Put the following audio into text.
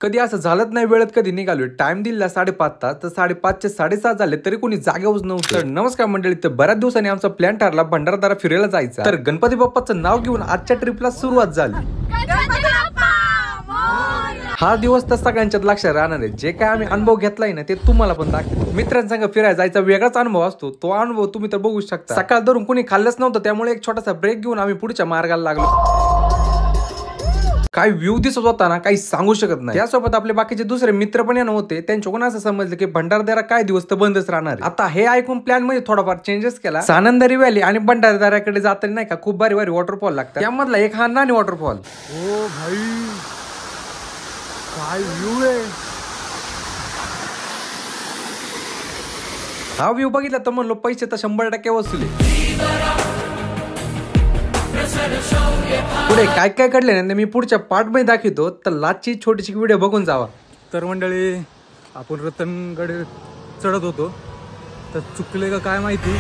कधी असं झालंच नाही वेळेत कधी निघालोय. टाइम दिला 5:30 तास, तर 5:30चे 6:30 झाले तरी कोणी जागेवरच नव्हतं. तर नमस्कार मंडळी, तर बऱ्याच दिवसांनी आमचा प्लॅन ठरला भंडारदरा फिरायला जायचा. तर गणपती बाप्पाचं नाव घेऊन आजच्या ट्रिपला सुरुवात झाली. हा दिवस तर सगळ्यांच्याच लक्षात राहणार आहे. जे काय आम्ही अनुभव घेतलाय ना ते तुम्हाला पण दाखवतो. मित्रांसंग फिरायला जायचा वेगळाच अनुभव असतो. तो अनुभव तुम्ही तर बघू शकता. सकाळ धरून कोणी खाल्लंच नव्हतं, त्यामुळे एक छोटासा ब्रेक घेऊन आम्ही पुढच्या मार्गाला लागलो. काय व्ह्यू दिसत होता ना, काही सांगू शकत नाही. त्यासोबत आपले बाकीचे दुसरे मित्र पण येणं होते. त्यांच्याकडून असं समजलं की भंडारदरा काय दिवस तर बंदच राहणार. आता हे ऐकून प्लॅन मध्ये थोडाफार चेंजेस केला. सानंदरी व्हॅली आणि भंडारदराकडे जाताना नाही का खूप भारी भारी वॉटरफॉल लागतात. त्यामधला एक हा नानी वॉटरफॉल. ओ भाई काय व्ह्यू आहे. हा व्ह्यू बघितला तर म्हणलो पैसे तर 100% वसुले. पुढे काय काय घडले ना मी पुढच्या पार्ट मध्ये दाखवतो. तर लाचची छोटीशी व्हिडिओ बघून जावा. तर मंडळी आपण रतनगड चढत होतो, तर चुकले का काय माहिती,